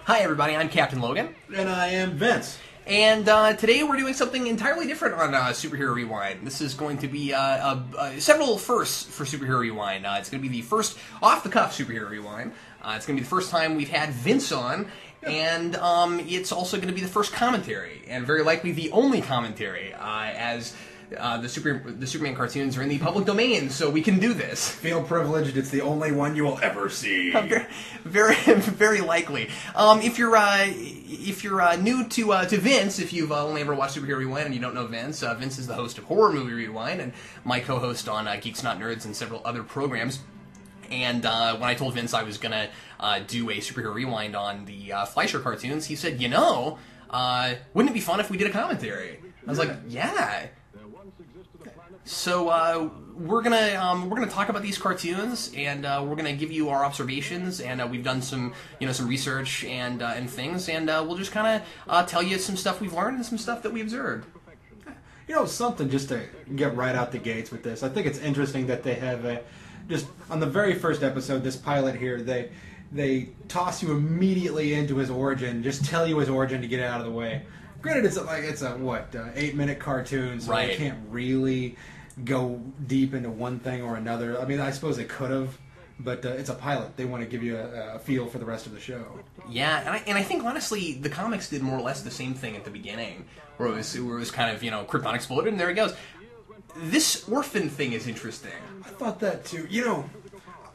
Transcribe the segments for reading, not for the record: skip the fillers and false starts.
Hi everybody, I'm Captain Logan. And I am Vince. And today we're doing something entirely different on Superhero Rewind. This is going to be several firsts for Superhero Rewind. It's going to be the first off-the-cuff Superhero Rewind. It's going to be the first time we've had Vince on, and it's also going to be the first commentary, and very likely the only commentary, as the Superman cartoons are in the public domain, so we can do this. Feel privileged. It's the only one you will ever see. Very likely. If you're new to Vince, if you've only ever watched Superhero Rewind and you don't know Vince, Vince is the host of Horror Movie Rewind and my co-host on Geeks Not Nerds and several other programs. And when I told Vince I was gonna do a Superhero Rewind on the Fleischer cartoons, he said, wouldn't it be fun if we did a commentary? I was like, yeah. So we're gonna talk about these cartoons, and we're gonna give you our observations, and we've done some research and things, and we'll just kind of tell you some stuff we've learned and some stuff that we observed. Something just to get right out the gates with this. I think it's interesting that they have just on the very first episode, this pilot here, they toss you immediately into his origin, just tell you his origin to get it out of the way. Granted, it's a 8-minute cartoon, so right. They can't really go deep into one thing or another. I mean, I suppose they could have, but it's a pilot. They want to give you a feel for the rest of the show. Yeah, and I think honestly, the comics did more or less the same thing at the beginning, where it was kind of Krypton exploded and there he goes. This orphan thing is interesting. I thought that too.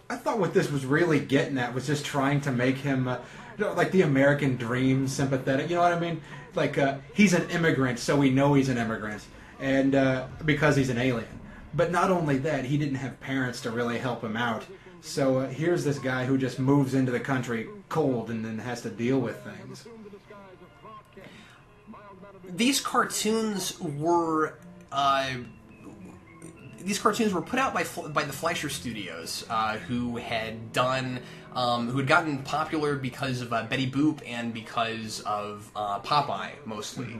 I thought what this was really getting at was just trying to make him, like the American dream sympathetic. You know what I mean? Like he's an immigrant, so we know he's an immigrant, and because he's an alien. But not only that, he didn't have parents to really help him out. So here's this guy who just moves into the country cold and then has to deal with things. These cartoons were put out by the Fleischer Studios, who had gotten popular because of Betty Boop and because of Popeye mostly. Mm-hmm.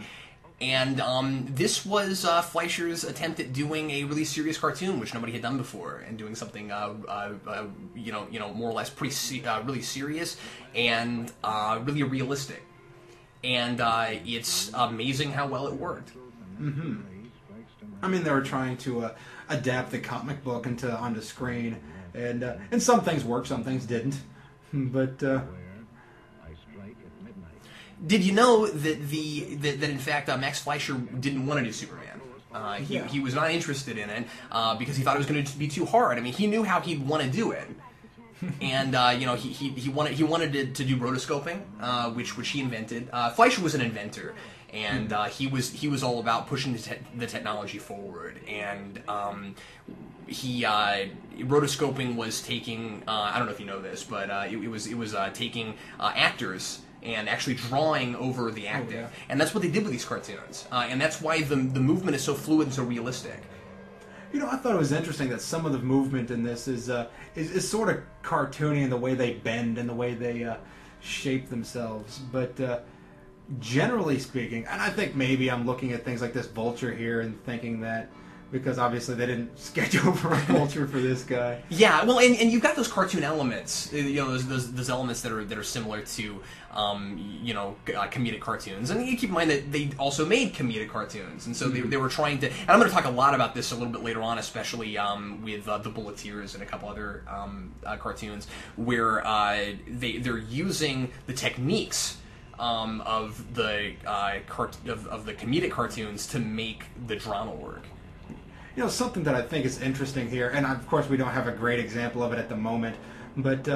And this was Fleischer's attempt at doing a really serious cartoon, which nobody had done before, and doing something more or less really serious and really realistic. And it's amazing how well it worked. Mm-hmm. I mean, they were trying to adapt the comic book onto screen, and some things worked, some things didn't. But did you know that in fact Max Fleischer didn't want to do Superman? He was not interested in it because he thought it was going to be too hard. I mean, he knew how he'd want to do it. And he wanted to do rotoscoping, which he invented. Fleischer was an inventor, and he was all about pushing the technology forward. And rotoscoping was taking I don't know if you know this, but it was taking actors and actually drawing over the acting, and that's what they did with these cartoons. And that's why the movement is so fluid and so realistic. I thought it was interesting that some of the movement in this is sort of cartoony in the way they bend and the way they shape themselves. But generally speaking, and I think maybe I'm looking at things like this Vulture here and thinking that because obviously they didn't sketch over a Vulture for this guy. Yeah, well, and you've got those cartoon elements, those elements that are similar to comedic cartoons, and you keep in mind that they also made comedic cartoons, and so they were trying to. And I'm going to talk a lot about this a little bit later on, especially with the Bulleteers and a couple other cartoons where they're using the techniques of the comedic cartoons to make the drama work. Something that I think is interesting here, and of course we don't have a great example of it at the moment, but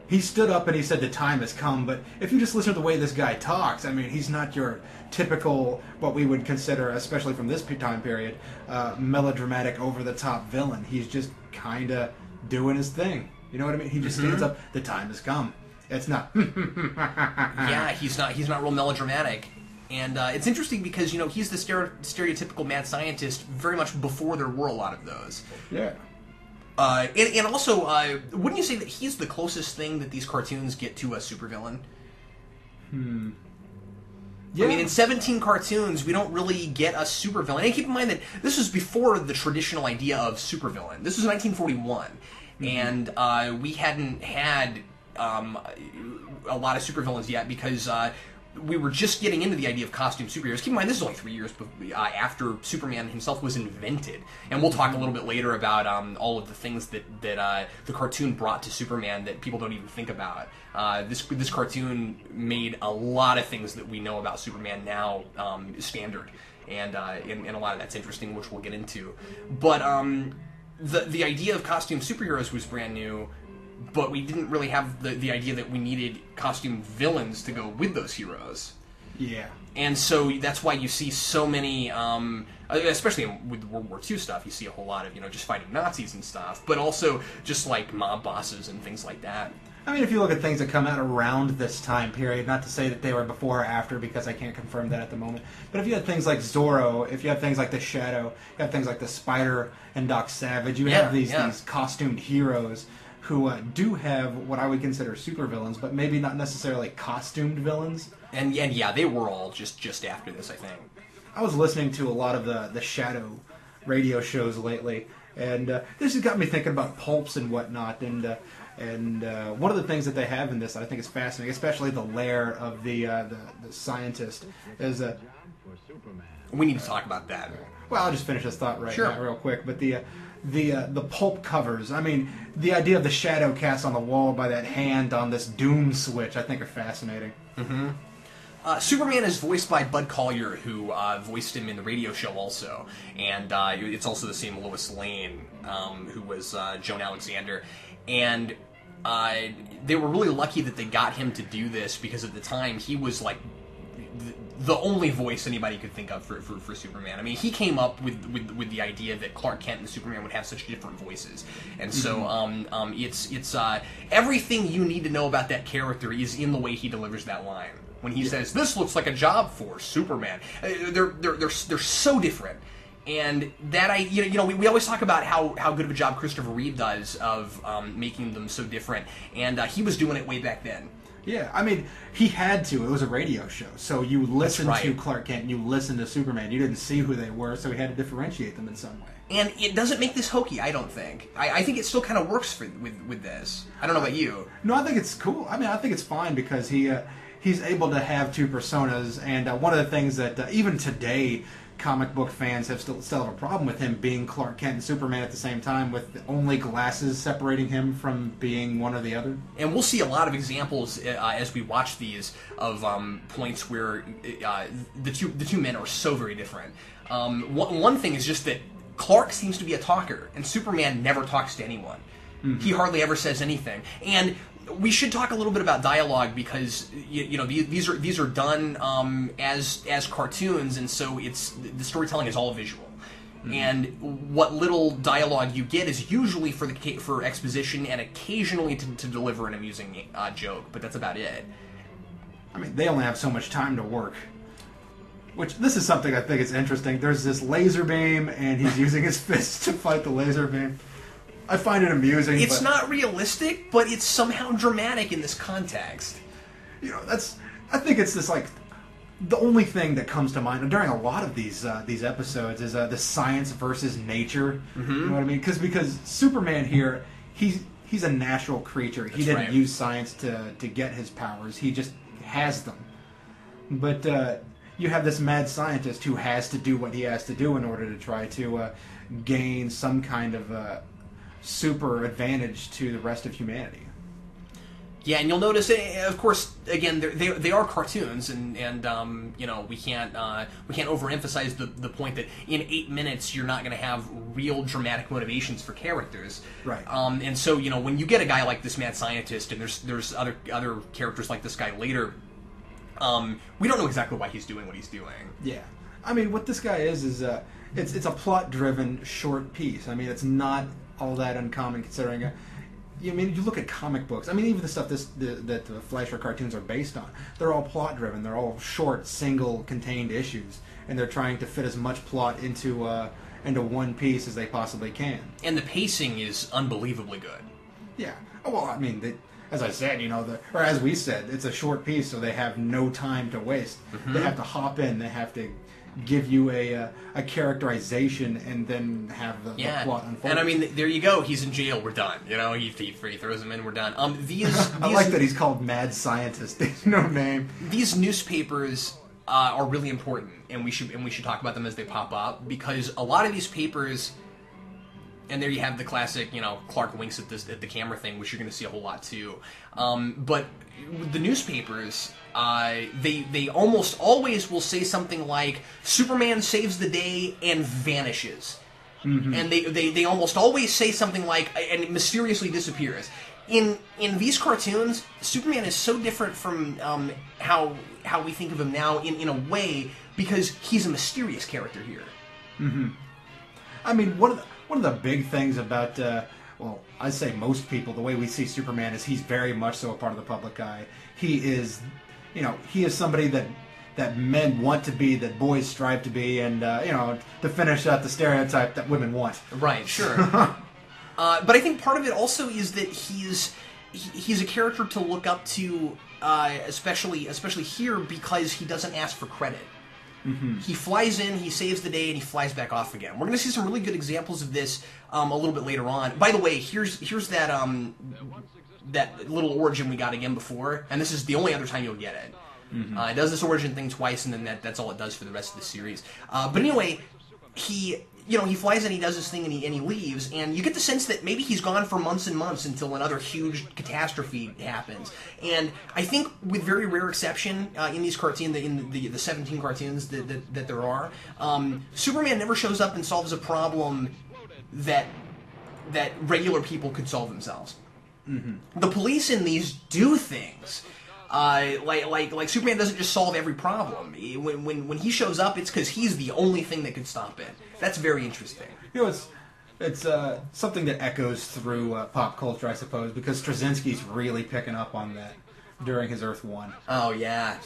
he stood up and he said the time has come, but if you just listen to the way this guy talks, I mean, he's not your typical, what we would consider, especially from this time period, melodramatic, over-the-top villain. He's just kind of doing his thing. You know what I mean? He just stands up, the time has come. It's not... Yeah, he's not real melodramatic. And it's interesting because, he's the stereotypical mad scientist very much before there were a lot of those. Yeah. And also, wouldn't you say that he's the closest thing that these cartoons get to a supervillain? Yeah. I mean, in 17 cartoons, we don't really get a supervillain. And keep in mind that this was before the traditional idea of supervillain. This was 1941. And we hadn't had a lot of supervillains yet because we were just getting into the idea of costume superheroes. Keep in mind, this is only 3 years after Superman himself was invented, and we'll talk a little bit later about all of the things that the cartoon brought to Superman that people don't even think about. This cartoon made a lot of things that we know about Superman now standard, and a lot of that's interesting, which we'll get into. But the idea of costume superheroes was brand new. But we didn't really have the idea that we needed costume villains to go with those heroes. Yeah. And so that's why you see so many, especially with World War II stuff, you see a whole lot of, just fighting Nazis and stuff, but also just like mob bosses and things like that. I mean, if you look at things that come out around this time period, not to say that they were before or after, because I can't confirm that at the moment, but if you had things like Zorro, if you have things like the Shadow, you have things like the Spider and Doc Savage, you have these costumed heroes who do have what I would consider supervillains, but maybe not necessarily costumed villains. And yeah, they were all just after this, I think. I was listening to a lot of the Shadow radio shows lately, and this has got me thinking about pulps and whatnot. And one of the things that they have in this that I think is fascinating, especially the lair of the scientist, is we need to talk about that. Well, I'll just finish this thought now real quick, but the pulp covers. I mean, the idea of the shadow cast on the wall by that hand on this doom switch, I think, are fascinating. Mm-hmm. Superman is voiced by Bud Collyer, who voiced him in the radio show also, and it's also the same Lois Lane, who was Joan Alexander, and they were really lucky that they got him to do this because at the time he was like the only voice anybody could think of for Superman. I mean, he came up with the idea that Clark Kent and Superman would have such different voices, and so it's everything you need to know about that character is in the way he delivers that line when he says, "This looks like a job for Superman." They're so different, and that we always talk about how good of a job Christopher Reeve does of making them so different, and he was doing it way back then. Yeah, I mean, he had to. It was a radio show, so you listened to Clark Kent and you listened to Superman. You didn't see who they were, so he had to differentiate them in some way. And it doesn't make this hokey, I don't think. I think it still kind of works with this. I don't know about you. No, I think it's cool. I mean, I think it's fine because he's able to have two personas, and one of the things that even today comic book fans still have a problem with him being Clark Kent and Superman at the same time, with only glasses separating him from being one or the other. And we'll see a lot of examples as we watch these of points where the two men are so very different. One thing is just that Clark seems to be a talker, and Superman never talks to anyone. Mm-hmm. He hardly ever says anything. And we should talk a little bit about dialogue because these are done as cartoons, and so the storytelling is all visual. Mm-hmm. And what little dialogue you get is usually for exposition and occasionally to deliver an amusing joke, but that's about it. I mean, they only have so much time to work. Which, this is something I think is interesting. There's this laser beam, and he's using his fists to fight the laser beam. I find it amusing. It's not realistic, but it's somehow dramatic in this context. I think it's this, like, the only thing that comes to mind during a lot of these episodes is the science versus nature. Mm-hmm. You know what I mean? Because Superman here, he's a natural creature. He didn't use science to get his powers. He just has them. But you have this mad scientist who has to do what he has to do in order to try to gain some kind of super advantage to the rest of humanity. Yeah, and you'll notice, of course, again, they are cartoons, and we can't overemphasize the point that in 8 minutes you're not going to have real dramatic motivations for characters. Right. And so when you get a guy like this mad scientist, and there's other characters like this guy later, we don't know exactly why he's doing what he's doing. Yeah, I mean, what this guy is it's a plot-driven short piece. I mean, it's not all that uncommon considering. You look at comic books. I mean, even the stuff that the Fleischer cartoons are based on. They're all plot-driven. They're all short, single-contained issues, and they're trying to fit as much plot into one piece as they possibly can. And the pacing is unbelievably good. Yeah. Well, I mean, as I said, or as we said, it's a short piece, so they have no time to waste. Mm-hmm. They have to hop in. They have to give you a characterization and then have the plot unfold. And I mean, there you go. He's in jail. We're done. You know, he throws him in. We're done. These I like that he's called Mad Scientist. There's no name. These newspapers are really important, and we should talk about them as they pop up, because a lot of these papers. And there you have the classic, you know, Clark winks at the camera thing, which you're going to see a whole lot too. But the newspapers, they almost always will say something like, Superman saves the day and vanishes. Mm-hmm. And they almost always say something like, and mysteriously disappears. In these cartoons, Superman is so different from how we think of him now in a way, because he's a mysterious character here. Mm-hmm. I mean, one of the big things about, well, I say most people, the way we see Superman is he's very much so a part of the public eye. He is, you know, he is somebody that men want to be, that boys strive to be, and, you know, to finish out the stereotype that women want. Right, sure. But I think part of it also is that he's a character to look up to, especially here, because he doesn't ask for credit. Mm-hmm. He flies in, he saves the day, and he flies back off again. We're going to see some really good examples of this a little bit later on. By the way, here's that that little origin we got again before, and this is the only other time you'll get it. Mm-hmm. It does this origin thing twice, and then that's all it does for the rest of the series. But anyway, he flies in, he does his thing, and he leaves, and you get the sense that maybe he's gone for months and months until another huge catastrophe happens. And I think, with very rare exception, in these cartoons, in the 17 cartoons that there are, Superman never shows up and solves a problem that regular people could solve themselves. Mm-hmm. The police in these do things. Like Superman doesn't just solve every problem. When he shows up, it's because he's the only thing that could stop it. That's very interesting. You know, it's something that echoes through pop culture, I suppose, because Straczynski's really picking up on that during his Earth 1. Oh yeah.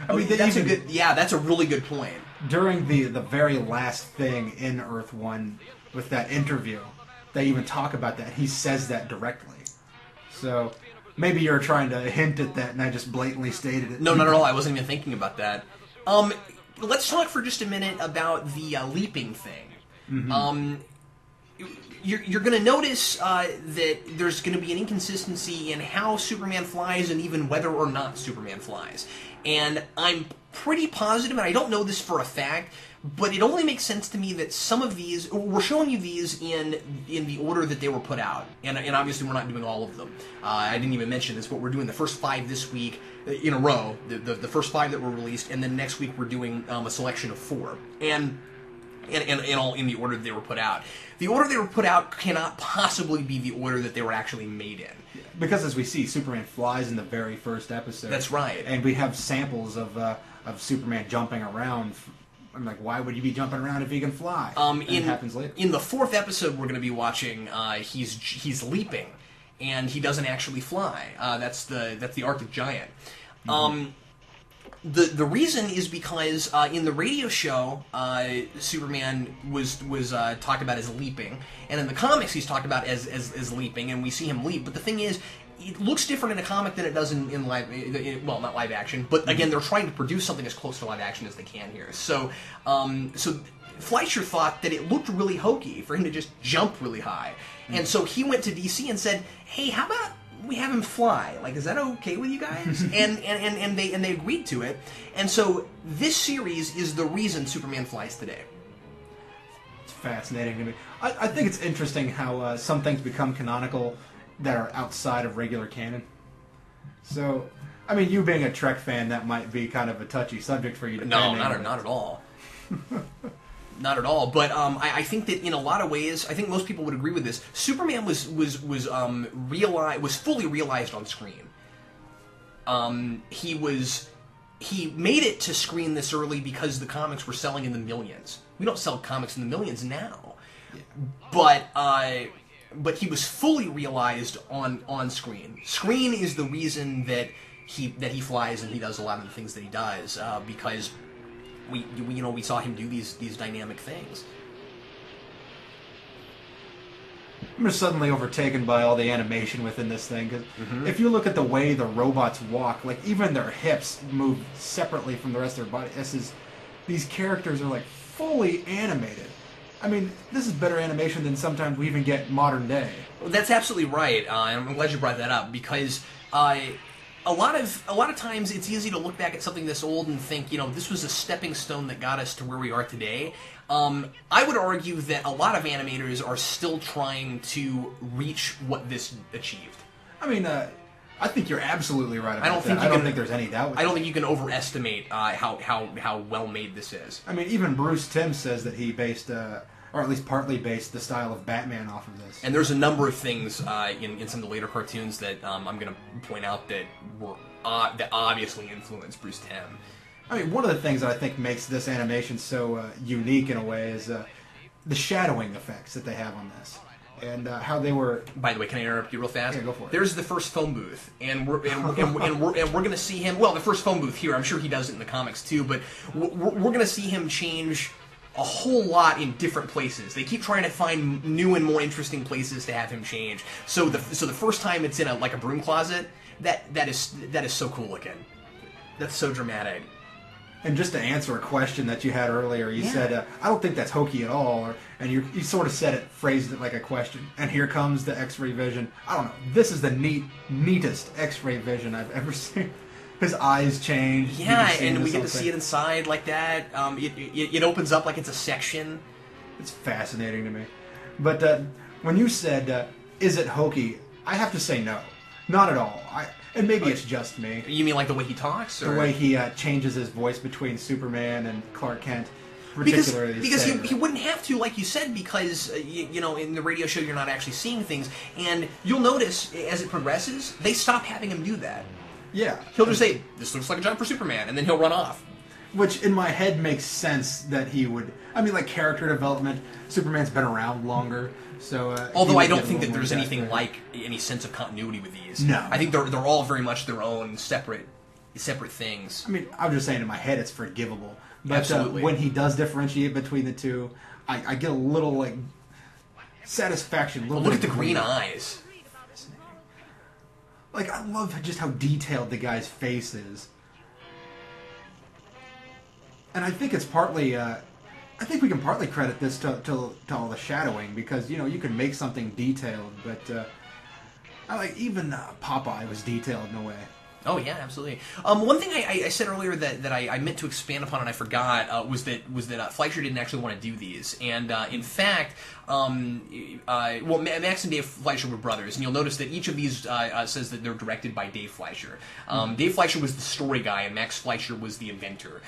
I mean, that's a really good point. During the very last thing in Earth 1 with that interview, they even talk about that. He says that directly. So maybe you're trying to hint at that, and I just blatantly stated it. No, not at all. I wasn't even thinking about that. Let's talk for just a minute about the leaping thing. Mm-hmm. You're going to notice that there's going to be an inconsistency in how Superman flies and even whether or not Superman flies. And I'm pretty positive, and I don't know this for a fact, but it only makes sense to me that some of these, we're showing you these in the order that they were put out, and obviously we're not doing all of them. I didn't even mention this, but we're doing the first 5 this week in a row, the first 5 that were released, and then next week we're doing a selection of 4, and all in the order that they were put out. The order they were put out cannot possibly be the order that they were actually made in. Because as we see, Superman flies in the very first episode. That's right. And we have samples of Superman jumping around. I'm like, why would you be jumping around if he can fly? It happens later. In the 4th episode we're going to be watching, he's leaping, and he doesn't actually fly. That's the Arctic Giant. Mm-hmm. The reason is because in the radio show, Superman was talked about as leaping, and in the comics he's talked about as leaping, and we see him leap. But the thing is, it looks different in a comic than it does in live, well, not live action, but again, they're trying to produce something as close to live action as they can here. So Fleischer thought that it looked really hokey for him to just jump really high, and so he went to DC and said, "Hey, how about we have him fly? Like, is that okay with you guys?" and they agreed to it. And so this series is the reason Superman flies today. It's fascinating to me. I think it's interesting how some things become canonical that are outside of regular canon. So, I mean, you being a Trek fan, that might be kind of a touchy subject for you. No, not at all. Not at all. But I think that in a lot of ways, I think most people would agree with this. Superman was fully realized on screen. He made it to screen this early because the comics were selling in the millions. We don't sell comics in the millions now, but he was fully realized on screen. Screen is the reason that he flies and he does a lot of the things that he does, because we saw him do these dynamic things. I'm just suddenly overtaken by all the animation within this thing, because if you look at the way the robots walk, like even their hips move separately from the rest of their body. these characters are like fully animated. I mean, this is better animation than sometimes we even get modern day. Well, that's absolutely right, and I'm glad you brought that up because a lot of times it's easy to look back at something this old and think, you know, this was a stepping stone that got us to where we are today. I would argue that a lot of animators are still trying to reach what this achieved. I mean, I think you're absolutely right about that. I don't think there's any doubt with I don't think you can overestimate how well made this is. I mean, even Bruce Timm says that he based, or at least partly based, the style of Batman off of this. And there's a number of things in some of the later cartoons that I'm going to point out that were that obviously influenced Bruce Timm. I mean, one of the things that I think makes this animation so unique in a way is the shadowing effects that they have on this. And how they were. By the way, can I interrupt you real fast? Yeah, go for it. There's the first phone booth, and we're going to see him. Well, the first phone booth here. I'm sure he does it in the comics too, but we're going to see him change a whole lot in different places. They keep trying to find new and more interesting places to have him change. So the first time it's in a broom closet. That is so cool looking. That's so dramatic. And just to answer a question that you had earlier, you said, I don't think that's hokey at all, and you sort of said it, phrased it like a question. And here comes the X-ray vision. I don't know. This is the neatest X-ray vision I've ever seen. His eyes change. Yeah, and we get to see it inside like that. It opens up like it's a section. It's fascinating to me. But when you said, is it hokey, I have to say no. Not at all. And maybe it's just me. You mean like the way he talks? Or? The way he changes his voice between Superman and Clark Kent, particularly. Because he wouldn't have to, like you said, because, you know, in the radio show you're not actually seeing things. And you'll notice, as it progresses, they stop having him do that. Yeah. He'll just say, this looks like a job for Superman, and then he'll run off. Which, in my head, makes sense that he would... I mean, like, character development, Superman's been around longer, so... Although I don't think that there's anything like any sense of continuity with these. No. I think they're all very much their own separate things. I mean, I'm just saying, in my head, it's forgivable. But Absolutely. When he does differentiate between the two, I get a little, like, satisfaction. Well, look at the green eyes. Like, I love just how detailed the guy's face is. And I think it's partly, I think we can partly credit this to all the shadowing, because, you know, you can make something detailed, but, even Popeye was detailed in a way. Oh yeah, absolutely. One thing I said earlier that I meant to expand upon and I forgot was that Fleischer didn't actually want to do these, and in fact, Max and Dave Fleischer were brothers, and you'll notice that each of these says that they're directed by Dave Fleischer. Dave Fleischer was the story guy, and Max Fleischer was the inventor.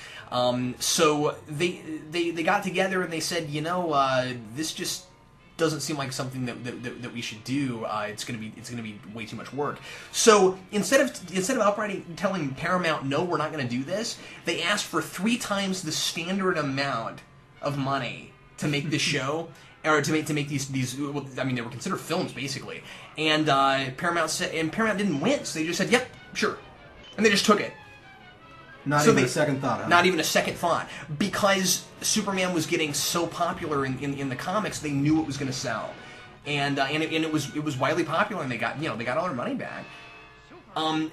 So they got together and they said, you know, this just doesn't seem like something that we should do. It's gonna be way too much work. So instead of outright telling Paramount, no, we're not gonna do this, they asked for 3 times the standard amount of money to make this show, or to make these. Well, I mean, they were considered films basically. And Paramount didn't win, so they just said, yep, sure, and they just took it. Not even a second thought. Huh? Not even a second thought, because Superman was getting so popular in the comics, they knew it was going to sell, and it was widely popular, and they got all their money back.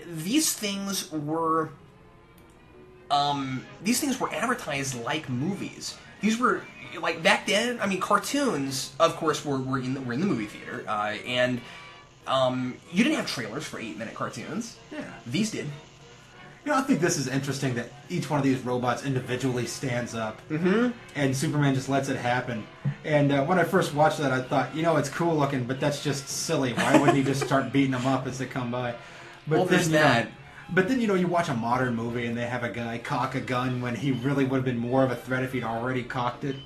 These things were advertised like movies. These were like back then. I mean, cartoons, of course, were in the movie theater, and you didn't have trailers for 8-minute cartoons. Yeah, these did. You know, I think this is interesting that each one of these robots individually stands up, and Superman just lets it happen. And when I first watched that, I thought, you know, it's cool looking, but that's just silly. Why wouldn't he just start beating them up as they come by? But well, there's that. But then, you know, you watch a modern movie and they have a guy cock a gun when he really would have been more of a threat if he'd already cocked it.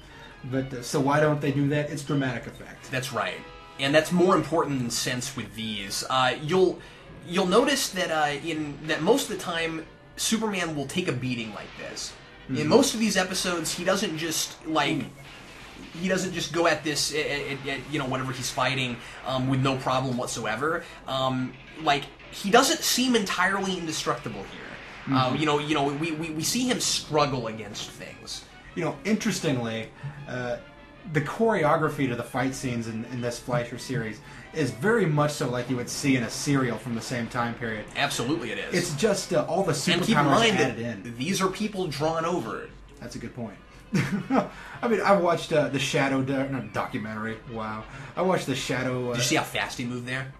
But so why don't they do that? It's dramatic effect. That's right, and that's more important than sense with these. You'll notice that that most of the time Superman will take a beating like this. In most of these episodes, he doesn't just go at this at you know, whatever he's fighting with no problem whatsoever. Like, he doesn't seem entirely indestructible here. You know, we see him struggle against things. You know, interestingly, the choreography to the fight scenes in this Fleischer series is very much so like you would see in a serial from the same time period. Absolutely it is. It's just all the superpowers and keep in mind added that in. These are people drawn over. That's a good point. I mean, I watched the Shadow documentary. Wow. I watched the Shadow... Did you see how fast he moved there?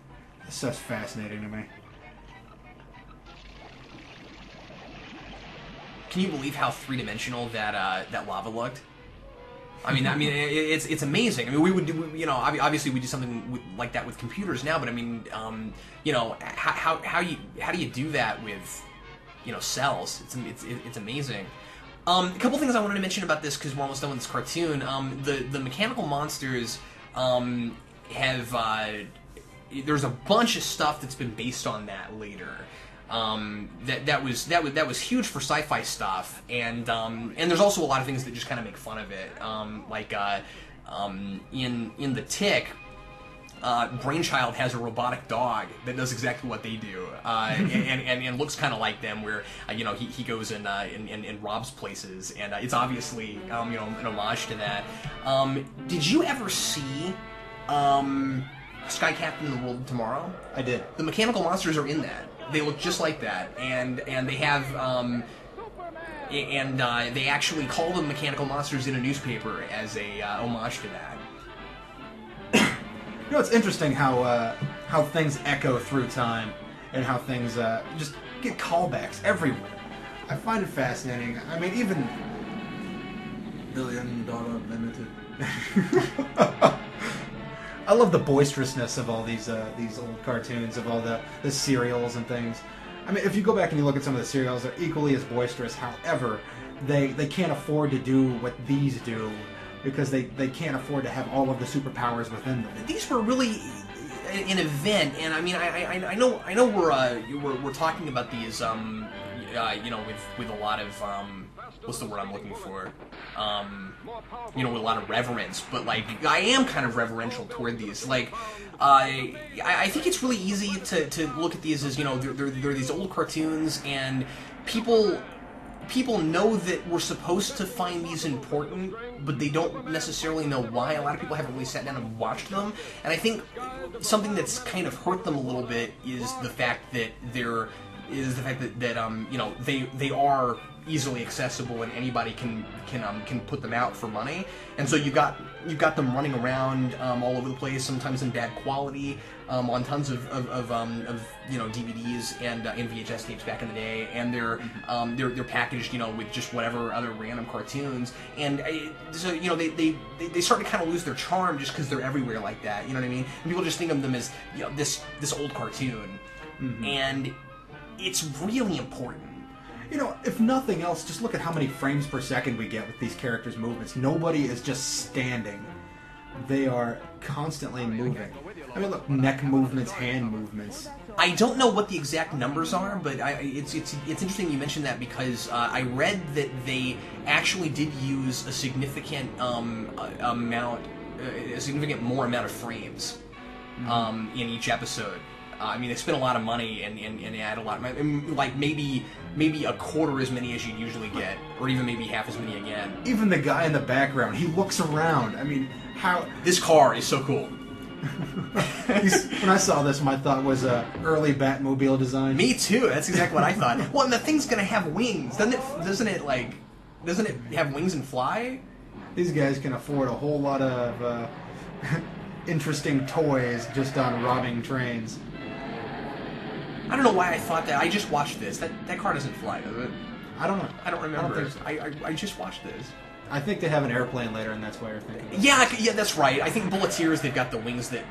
It's just fascinating to me. Can you believe how three-dimensional that lava looked? I mean, it's amazing. I mean, we would do, you know, obviously we do something like that with computers now, but I mean, you know, how do you do that with, you know, cells? It's amazing. A couple things I wanted to mention about this because we're almost done with this cartoon. The mechanical monsters have there's a bunch of stuff that's been based on that later. That was huge for sci-fi stuff, and there's also a lot of things that just kind of make fun of it. Like in the Tick, Brainchild has a robotic dog that does exactly what they do, and looks kind of like them. Where you know he goes and robs places, and it's obviously you know an homage to that. Did you ever see Sky Captain and the World of Tomorrow? I did. The mechanical monsters are in that. They look just like that, and they have they actually call them mechanical monsters in a newspaper as a homage to that. You know, it's interesting how things echo through time, and how things just get callbacks everywhere. I find it fascinating. I mean, even $1 billion limited. I love the boisterousness of all these old cartoons, of all the serials and things. I mean, if you go back and you look at some of the serials, they're equally as boisterous. However, they can't afford to do what these do because they can't afford to have all of the superpowers within them. These were really an event, and I mean, I know we're talking about these you know with a lot of what's the word I'm looking for? You know, with a lot of reverence, but like I am kind of reverential toward these. Like, I think it's really easy to look at these as, you know, they're these old cartoons, and people know that we're supposed to find these important, but they don't necessarily know why. A lot of people haven't really sat down and watched them, and I think something that's kind of hurt them a little bit is the fact that you know they are easily accessible and anybody can put them out for money, and so you've got them running around all over the place, sometimes in bad quality, on tons of you know DVDs and VHS tapes back in the day, and they're packaged, you know, with just whatever other random cartoons, and so you know they start to kind of lose their charm just because they're everywhere like that, you know what I mean? And people just think of them as, you know, this old cartoon, and it's really important. You know, if nothing else, just look at how many frames per second we get with these characters' movements. Nobody is just standing. They are constantly moving. I mean, look, neck movements, hand movements. I don't know what the exact numbers are, but it's interesting you mentioned that because I read that they actually did use a significant more amount of frames in each episode. I mean, they spent a lot of money and add a lot. Like maybe a quarter as many as you'd usually get, or even maybe half as many again. Even the guy in the background, he looks around. I mean, how... This car is so cool. When I saw this, my thought was early Batmobile design. Me too. That's exactly what I thought. Well, and the thing's gonna have wings, doesn't it have wings and fly? These guys can afford a whole lot of interesting toys just on robbing trains. I don't know why I thought that. I just watched this. That car doesn't fly, does it? I don't know. I don't remember. I don't think so. I just watched this. I think they have an airplane later, and that's why you're thinking about it. Yeah, that's right. I think Bulleteers, they've got the wings that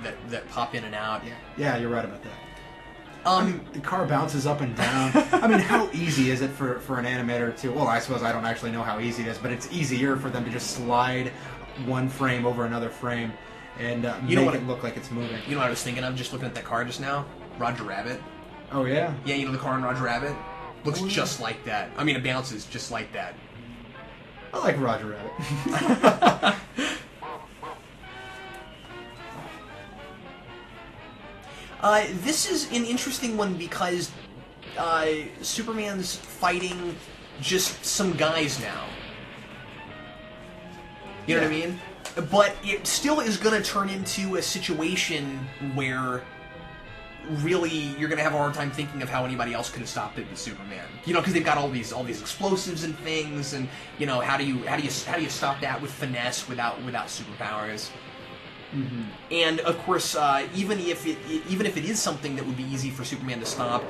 pop in and out. Yeah, you're right about that. I mean, the car bounces up and down. I mean, how easy is it for an animator to... Well, I suppose I don't actually know how easy it is, but it's easier for them to just slide one frame over another frame and make it look like it's moving. You know what I was thinking of just looking at that car just now? Roger Rabbit. Oh, yeah? Yeah, you know the car in Roger Rabbit? Looks just like that. I mean, it bounces just like that. I like Roger Rabbit. This is an interesting one because Superman's fighting just some guys now. You know what I mean? But it still is going to turn into a situation where really you're going to have a hard time thinking of how anybody else could have stopped it with Superman. You know, because they've got all these explosives and things, and you know, how do you stop that with finesse without superpowers? Mm-hmm. And of course, even if it is something that would be easy for Superman to stop,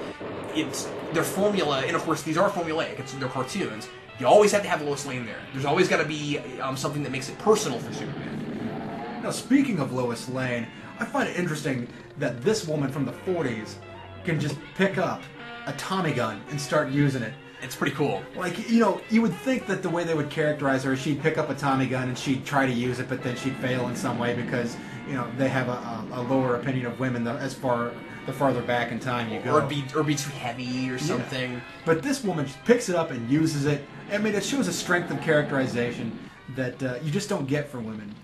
it's their formula, and of course these are formulaic. They're cartoons. You always have to have Lois Lane there. There's always got to be something that makes it personal for Superman. Now, speaking of Lois Lane, I find it interesting that this woman from the 40s can just pick up a Tommy gun and start using it. It's pretty cool. Like, you know, you would think that the way they would characterize her, she'd pick up a Tommy gun and she'd try to use it, but then she'd fail in some way because, you know, they have a lower opinion of women the farther back in time you go. Or be too heavy or something. Yeah. But this woman picks it up and uses it. I mean, it shows a strength of characterization that you just don't get from women,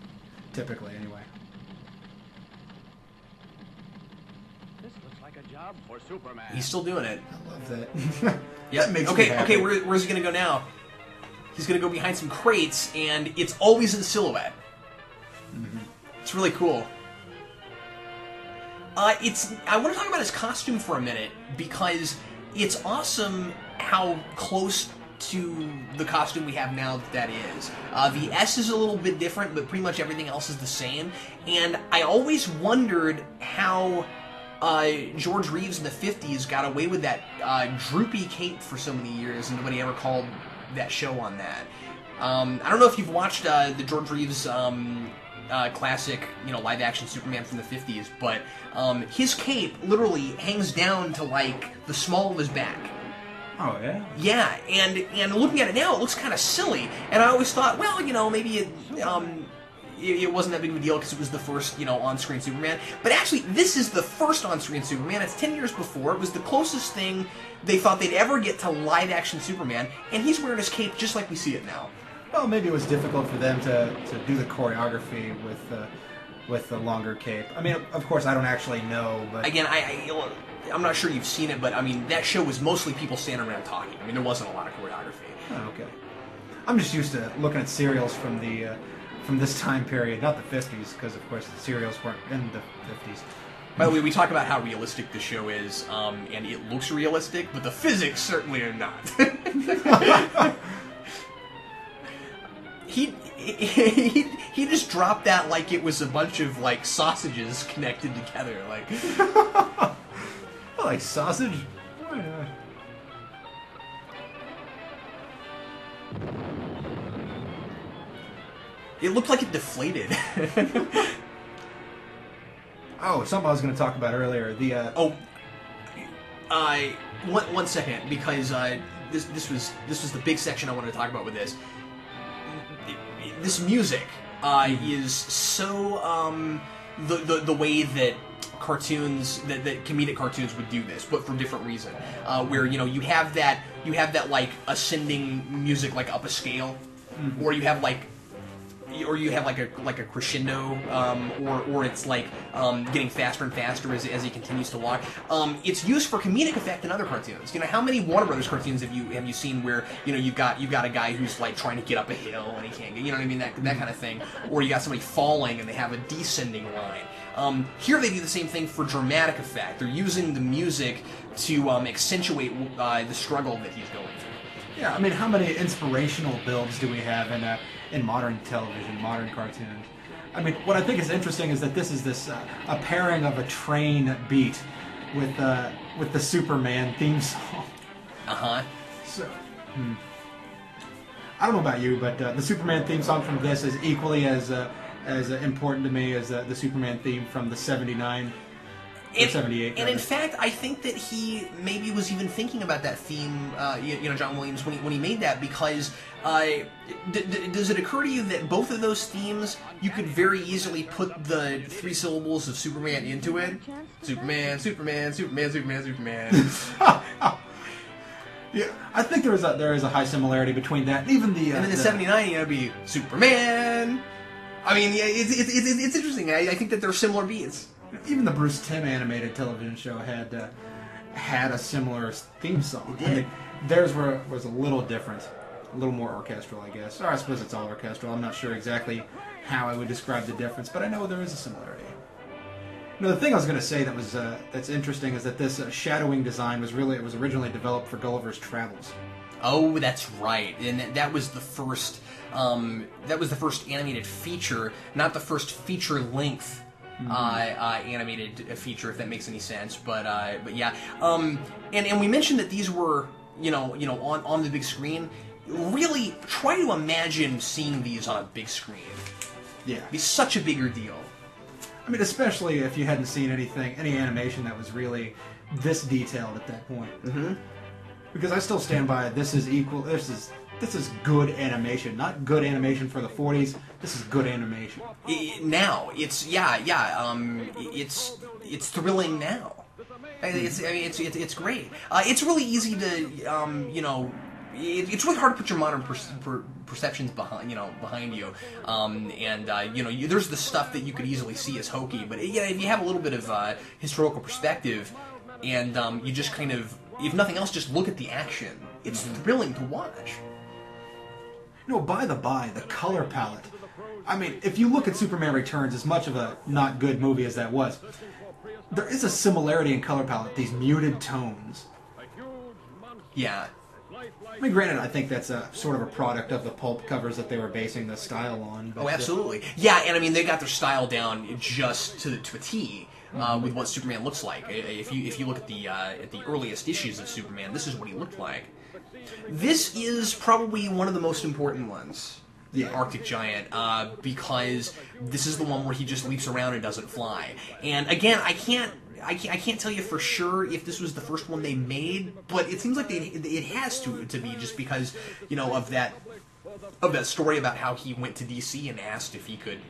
typically, anyway. Job for Superman. He's still doing it. I love that. Yeah. That makes me happy. Okay. Where's he gonna go now? He's gonna go behind some crates, and it's always in silhouette. Mm-hmm. It's really cool. I want to talk about his costume for a minute because it's awesome how close to the costume we have now that is. The S is a little bit different, but pretty much everything else is the same. And I always wondered how George Reeves in the 50s got away with that droopy cape for so many years, and nobody ever called that show on that. I don't know if you've watched the George Reeves classic, you know, live-action Superman from the 50s, but his cape literally hangs down to, like, the small of his back. Oh, yeah? Yeah, and looking at it now, it looks kind of silly, and I always thought, well, you know, maybe it wasn't that big of a deal because it was the first, you know, on-screen Superman. But actually, this is the first on-screen Superman. It's 10 years before. It was the closest thing they thought they'd ever get to live-action Superman, and he's wearing his cape just like we see it now. Well, maybe it was difficult for them to do the choreography with the longer cape. I mean, of course, I don't actually know, but... Again, I'm not sure you've seen it, but, I mean, that show was mostly people standing around talking. I mean, there wasn't a lot of choreography. Oh, okay. I'm just used to looking at serials from this time period, not the 50s, because, of course, the serials weren't in the 50s. By the way, we talk about how realistic the show is, and it looks realistic, but the physics certainly are not. He just dropped that like it was a bunch of, like, sausages connected together, like... I like sausage. Why not? It looked like it deflated. Oh, something I was going to talk about earlier. The one second, because this was the big section I wanted to talk about with this. This music is so the way that cartoons that comedic cartoons would do this, but for different reason. Where, you know, you have that like ascending music like up a scale, mm-hmm. or you have like a crescendo, or it's like getting faster and faster as he continues to walk. It's used for comedic effect in other cartoons. You know, how many Warner Brothers cartoons have you seen where, you know, you've got a guy who's like trying to get up a hill and he can't get, you know what I mean, that kind of thing, or you got somebody falling and they have a descending line. Here they do the same thing for dramatic effect. They're using the music to accentuate the struggle that he's going through. Yeah, I mean, how many inspirational builds do we have in modern television, modern cartoons? I mean, what I think is interesting is that this is a pairing of a train beat with the Superman theme song. So, I don't know about you, but the Superman theme song from this is equally as important to me as the Superman theme from the 79. Or 78. And in fact, I think that he maybe was even thinking about that theme, you know, John Williams, when he made that, because does it occur to you that both of those themes, you could very easily put the 3 syllables of Superman into it? Superman, Superman, Superman, Superman, Superman. Yeah, I think there is a high similarity between that and even the... and then in 79, it'd be Superman. I mean, yeah, it's interesting. I think that they're similar beats. Even the Bruce Timm animated television show had a similar theme song. It did. I mean, theirs was a little different, a little more orchestral, I guess. Or I suppose it's all orchestral. I'm not sure exactly how I would describe the difference, but I know there is a similarity. No, the thing I was going to say that was that's interesting is that this shadowing design was originally developed for Gulliver's Travels. Oh, that's right, and that was the first. That was the first animated feature, not the first feature-length animated feature, if that makes any sense. But yeah, and we mentioned that these were on the big screen. Really, try to imagine seeing these on a big screen. Yeah, it'd be such a bigger deal. I mean, especially if you hadn't seen any animation that was really this detailed at that point. Mm-hmm. Because I still stand by it. This is equal. This is good animation, not good animation for the 40s. This is good animation. Now it's it's thrilling now. It's great. It's really easy to it's really hard to put your modern perceptions behind you. There's the stuff that you could easily see as hokey, but if you have a little bit of historical perspective, and you just kind of, if nothing else, just look at the action. It's thrilling to watch. By the by, the color palette. I mean, if you look at Superman Returns, as much of a not good movie as that was, there is a similarity in color palette. These muted tones. Yeah. I mean, granted, I think that's a sort of a product of the pulp covers that they were basing the style on. But, absolutely. Yeah, and I mean, they got their style down just to a T. With what Superman looks like. If you look at the earliest issues of Superman, this is what he looked like. This is probably one of the most important ones, the Arctic Giant, because this is the one where he just leaps around and doesn't fly. And again, I can't tell you for sure if this was the first one they made, but it seems like it has to be, just because of that story about how he went to DC and asked if he could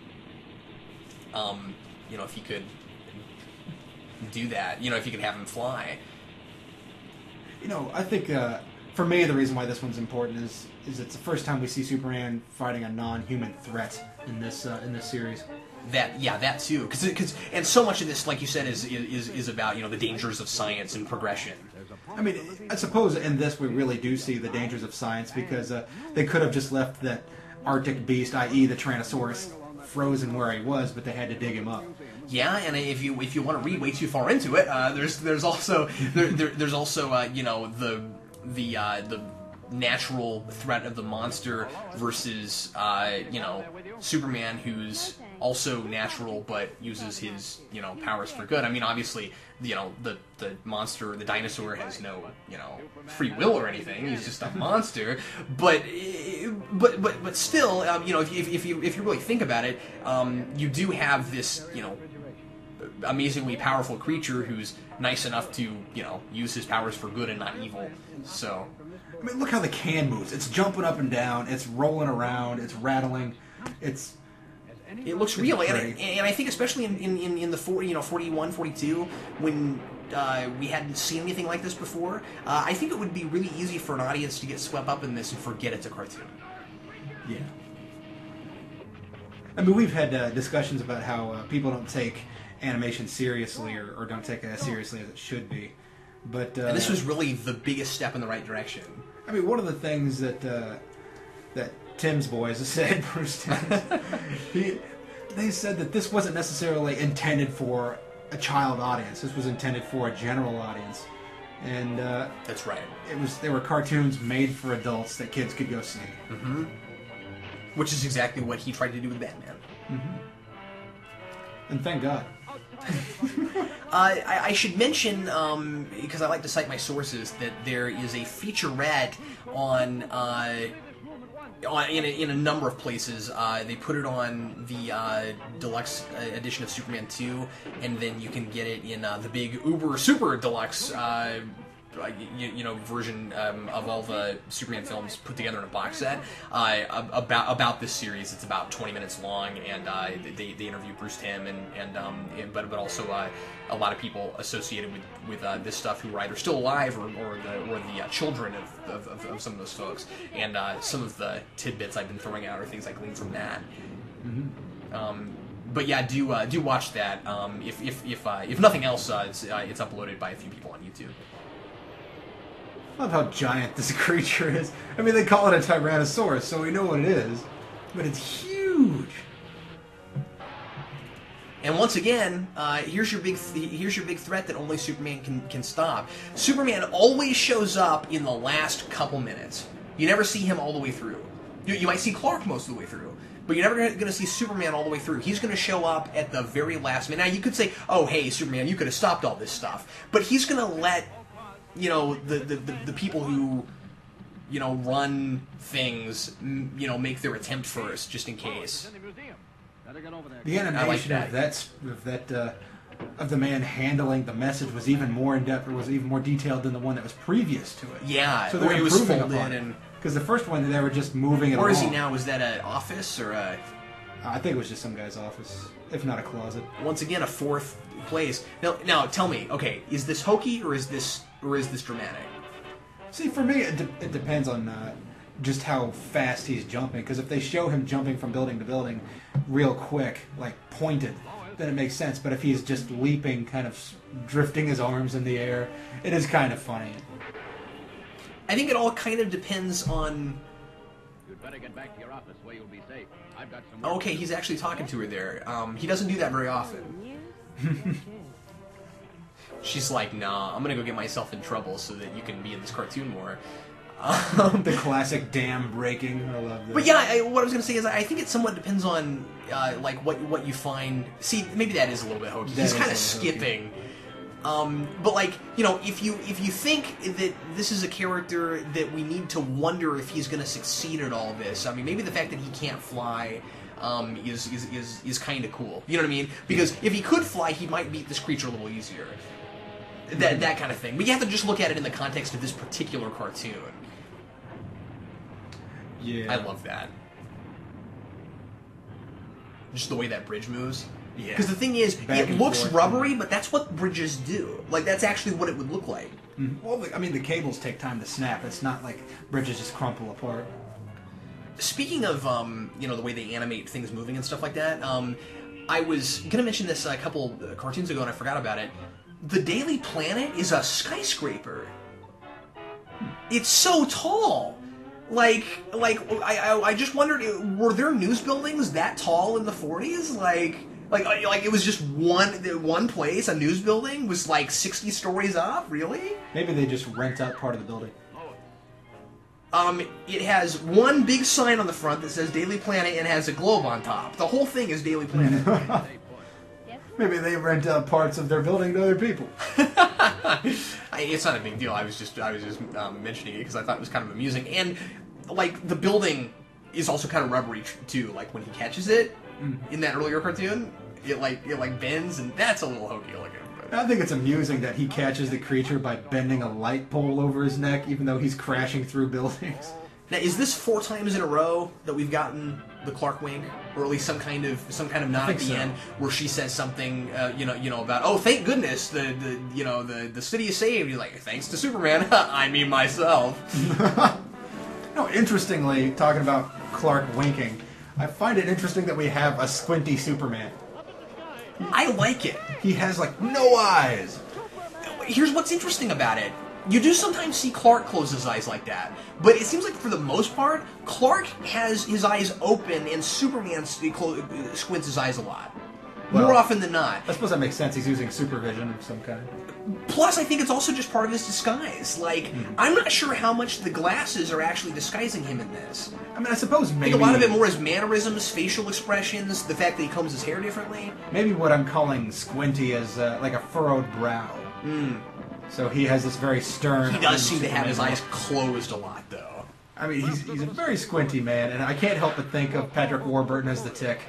do that, if you could have him fly. I think for me the reason why this one's important is it's the first time we see Superman fighting a non-human threat in this series. That too, because and so much of this, like you said, is about the dangers of science and progression. I mean, I suppose in this we really do see the dangers of science, because they could have just left that Arctic beast, i.e. the Tyrannosaurus, frozen where he was, but they had to dig him up. Yeah, and if you want to read way too far into it, there's also the natural threat of the monster versus Superman, who's also natural but uses his powers for good. I mean, obviously the monster, the dinosaur, has no free will or anything. He's just a monster. But still, if you really think about it, you do have this amazingly powerful creature who's nice enough to use his powers for good and not evil. So, I mean, look how the can moves. It's jumping up and down. It's rolling around. It's rattling. It looks real, and I think especially in the 41, 42, when we hadn't seen anything like this before, I think it would be really easy for an audience to get swept up in this and forget it's a cartoon. Yeah. I mean, we've had discussions about how people don't take animation seriously, or don't take it as seriously as it should be. But and this was really the biggest step in the right direction. I mean, one of the things that Tim's boys said, Bruce Timm's, they said that this wasn't necessarily intended for a child audience. This was intended for a general audience, and that's right. They were cartoons made for adults that kids could go see. Mm-hmm. Which is exactly what he tried to do with Batman. Mm-hmm. And thank God. I should mention, because I like to cite my sources, that there is a featurette in a number of places. They put it on the deluxe edition of Superman 2, and then you can get it in the big Uber Super Deluxe version of all the Superman films put together in a box set about this series. It's about 20 minutes long, and they interview Bruce Timm but also a lot of people associated with this stuff who are either still alive or the children of some of those folks. And some of the tidbits I've been throwing out are things I gleaned from that. Mm-hmm. But yeah, do watch that. If nothing else, it's uploaded by a few people on YouTube. I love how giant this creature is. I mean, they call it a Tyrannosaurus, so we know what it is. But it's huge. And once again, here's your big threat that only Superman can stop. Superman always shows up in the last couple minutes. You never see him all the way through. You might see Clark most of the way through, but you're never going to see Superman all the way through. He's going to show up at the very last minute. Now, you could say, oh, hey, Superman, you could have stopped all this stuff. But he's going to let, the people who, run things, make their attempt first, just in case. The animation of the man handling the message was even more in depth, or was even more detailed than the one that was previous to it. Yeah, so they're he was improving upon and because the first one they were just moving it along. Where is he now? Is that an office or a? I think it was just some guy's office, if not a closet. Once again, a fourth place. Now tell me, okay, is this hokey or is this dramatic? See, for me, it depends on just how fast he's jumping. Because if they show him jumping from building to building real quick, like pointed, then it makes sense. But if he's just leaping, kind of drifting his arms in the air, it is kind of funny. I think it all kind of depends on... You'd better get back to your office where you'll be safe. I've got some work. Okay, he's actually talking to her there. He doesn't do that very often. She's like, nah, I'm gonna go get myself in trouble so that you can be in this cartoon more. The classic dam breaking. I love that. But yeah, what I was gonna say is I think it somewhat depends on like what you find. See, maybe that is a little bit hokey. He's kind of skipping. But like, if you think that this is a character that we need to wonder if he's going to succeed at all this, I mean, maybe the fact that he can't fly is kind of cool. You know what I mean? Because if he could fly, he might beat this creature a little easier. That kind of thing. But you have to just look at it in the context of this particular cartoon. Yeah, I love that. Just the way that bridge moves. Yeah. Because the thing is, it looks rubbery, but that's what bridges do. Like, that's actually what it would look like. Mm-hmm. Well, I mean, the cables take time to snap. It's not like bridges just crumple apart. Speaking of, the way they animate things moving and stuff like that, I was going to mention this a couple cartoons ago, and I forgot about it. The Daily Planet is a skyscraper. It's so tall. I just wondered, were there news buildings that tall in the 40s? Like it was just one place, a news building was like 60 stories up, really? Maybe they just rent out part of the building. It has one big sign on the front that says Daily Planet and has a globe on top. The whole thing is Daily Planet. Maybe they rent out parts of their building to other people. It's not a big deal. I was just mentioning it because I thought it was kind of amusing. And like the building is also kind of rubbery too. Like when he catches it in that earlier cartoon, it bends, and that's a little hokey looking. But I think it's amusing that he catches the creature by bending a light pole over his neck, even though he's crashing through buildings. Now, is this 4 times in a row that we've gotten the Clark wink, or at least some kind of nod at the end where she says something, about, oh, thank goodness the city is saved. He's like, thanks to Superman, I mean myself. No, interestingly, talking about Clark winking, I find it interesting that we have a squinty Superman. I like it. He has no eyes. Here's what's interesting about it. You do sometimes see Clark close his eyes like that, but it seems like for the most part, Clark has his eyes open and Superman squints his eyes a lot. Well, more often than not. I suppose that makes sense. He's using supervision of some kind. Plus, I think it's also just part of his disguise. I'm not sure how much the glasses are actually disguising him in this. I mean, I suppose maybe... I think a lot of it more is mannerisms, facial expressions, the fact that he combs his hair differently. Maybe what I'm calling squinty is like a furrowed brow. So he has this very stern... He does seem to have his eyes closed a lot, though. I mean, he's a very squinty man, and I can't help but think of Patrick Warburton as the Tick.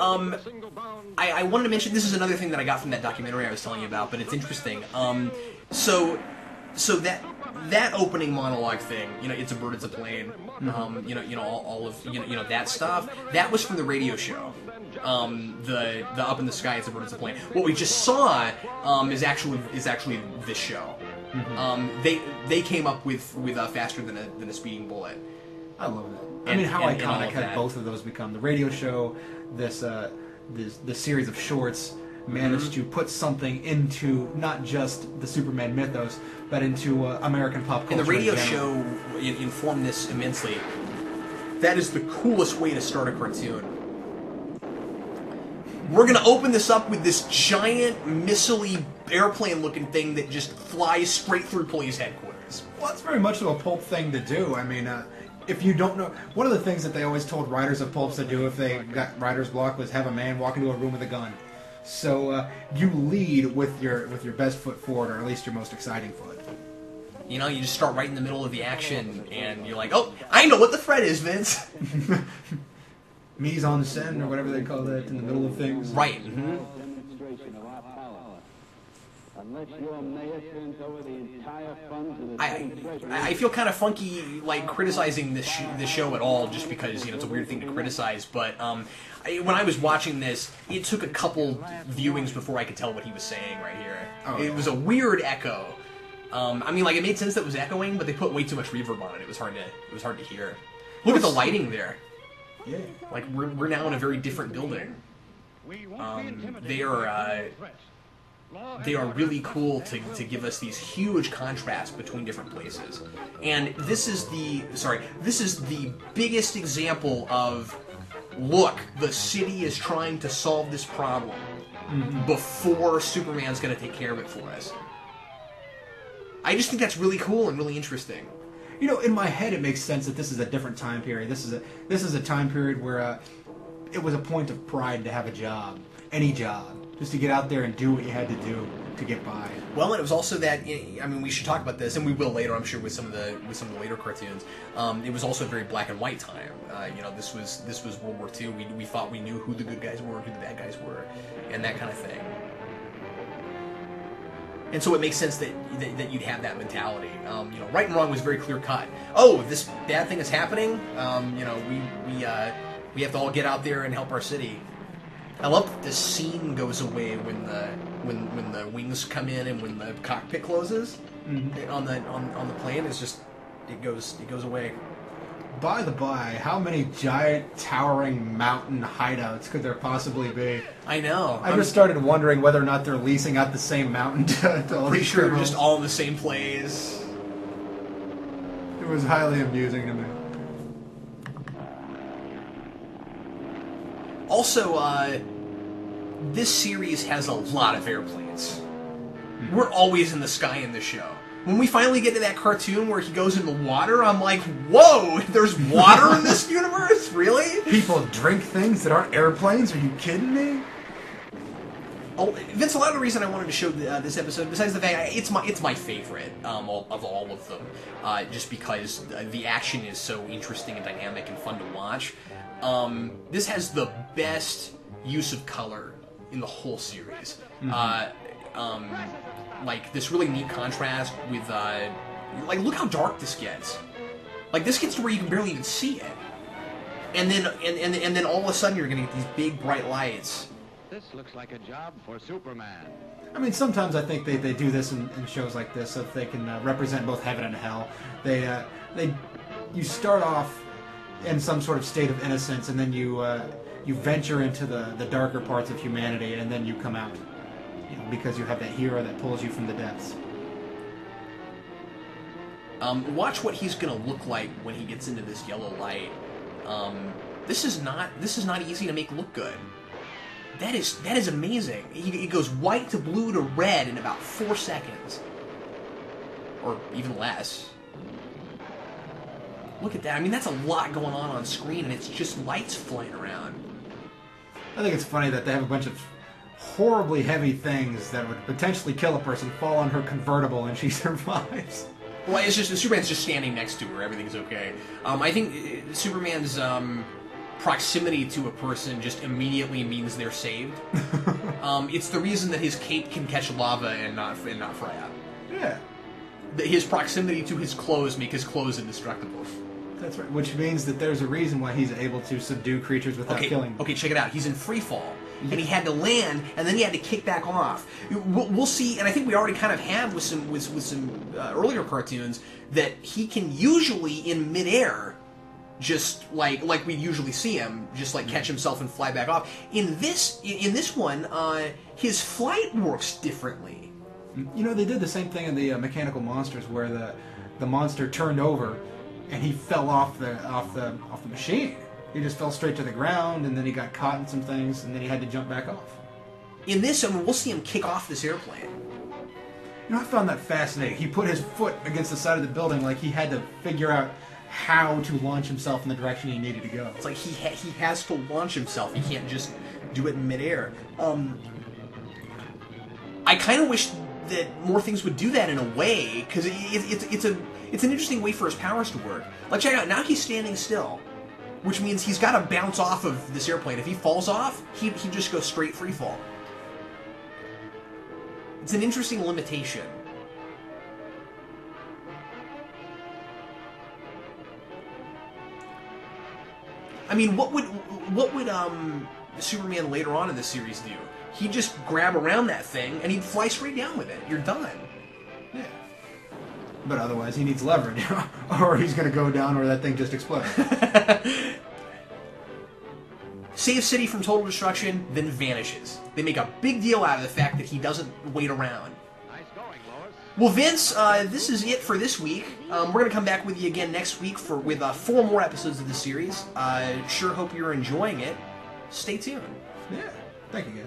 I wanted to mention, this is another thing that I got from that documentary I was telling you about, but it's interesting. So that opening monologue thing, it's a bird, it's a plane, all of that stuff, that was from the radio show. The Up in the Sky, it's a bird, it's a plane. What we just saw is actually this show. They came up with faster than a speeding bullet. I love that. I mean, how iconic have both of those become? The radio show, this series of shorts managed to put something into not just the Superman mythos, but into American pop culture. And the radio show informed this immensely. That is the coolest way to start a cartoon. we're going to open this up with this giant missile-y airplane-looking thing that just flies straight through police headquarters. Well, it's very much of a pulp thing to do. I mean, if you don't know, one of the things that they always told writers of pulps to do if they got writer's block was have a man walk into a room with a gun. So you lead with your best foot forward, or at least your most exciting foot. You know, you just start right in the middle of the action, and you're like, oh, I know what the threat is, Vince. Mise en scène, or whatever they call that, in the middle of things. Right. Mm-hmm. I feel kind of funky, like, criticizing this show at all, just because, you know, it's a weird thing to criticize, but when I was watching this, it took a couple viewings before I could tell what he was saying right here. Oh, it was a weird echo. I mean, like, it made sense that it was echoing, but they put way too much reverb on it. It was hard to hear. Look at the lighting there. Yeah. Like, we're now in a very different building. They are really cool to give us these huge contrasts between different places. And this is the biggest example of, look, the city is trying to solve this problem before Superman's going to take care of it for us. I just think that's really cool and really interesting. You know, in my head, it makes sense that this is a different time period. This is a time period where it was a point of pride to have a job, any job, just to get out there and do what you had to do to get by. Well, and it was also that, I mean, we should talk about this, and we will later, I'm sure, with some of the later cartoons. It was also a very black and white time. You know, this was World War II. We thought we knew who the good guys were, who the bad guys were, and that kind of thing. And so it makes sense that you'd have that mentality. You know, right and wrong was very clear cut. Oh, this bad thing is happening. You know, we have to all get out there and help our city. I love that the scene goes away when the wings come in and when the cockpit closes on the plane. It's just it goes away. By the by, how many giant, towering mountain hideouts could there possibly be? I know. I just started wondering whether or not they're leasing out the same mountain to all pretty these sure they're criminals. just all in the same place. It was highly amusing to me. Also, this series has a lot of airplanes. We're always in the sky in this show. When we finally get to that cartoon where he goes in the water, I'm like, whoa, there's water in this universe? Really? People drink things that aren't airplanes? Are you kidding me? Oh, Vince, a lot of the reason I wanted to show this episode, besides the fact it's my favorite of all of them, just because the action is so interesting and dynamic and fun to watch. This has the best use of color in the whole series. Like this really neat contrast with like look how dark this gets. Like this gets to where you can barely even see it, and then all of a sudden you're gonna get these big bright lights. This looks like a job for Superman. I mean, sometimes I think they do this in shows like this so that they can represent both heaven and hell. You start off in some sort of state of innocence, and then you venture into the darker parts of humanity, and then you come out. You know, because you have that hero that pulls you from the depths. Watch what he's gonna look like when he gets into this yellow light. This is not easy to make look good. That is amazing. He goes white to blue to red in about 4 seconds, or even less. Look at that. I mean, that's a lot going on screen, and it's just lights flying around. I think it's funny that they have a bunch of horribly heavy things that would potentially kill a person fall on her convertible and she survives. Well, it's just Superman's just standing next to her. Everything's okay. I think Superman's proximity to a person just immediately means they're saved. It's the reason that his cape can catch lava and not fry up. Yeah. His proximity to his clothes make his clothes indestructible. That's right. Which means that there's a reason why he's able to subdue creatures without killing them. Okay, check it out. He's in free fall. And he had to land, and then he had to kick back off. We'll see, and I think we already kind of have with some earlier cartoons that he can usually in midair, just like we usually see him, just like catch himself and fly back off. In this one, his flight works differently. You know, they did the same thing in the Mechanical Monsters, where the monster turned over and he fell off the machine. He just fell straight to the ground, and then he got caught in some things, and then he had to jump back off. In this, I mean, we'll see him kick off this airplane. You know, I found that fascinating. He put his foot against the side of the building like he had to figure out how to launch himself in the direction he needed to go. It's like he has to launch himself. He can't just do it in midair. I kind of wish that more things would do that in a way, because it's an interesting way for his powers to work. Like, check it out. Now he's standing still, which means he's got to bounce off of this airplane. If he falls off, he just goes straight free fall. It's an interesting limitation. I mean, what would Superman later on in the series do? He'd just grab around that thing and he'd fly straight down with it. You're done. Yeah. But otherwise, he needs leverage, or he's going to go down, or that thing just explodes. Saves city from total destruction, then vanishes. They make a big deal out of the fact that he doesn't wait around. Nice going, Lois. Well, Vince, this is it for this week. We're going to come back with you again next week with 4 more episodes of the series. Sure hope you're enjoying it. Stay tuned. Yeah. Thank you, guys.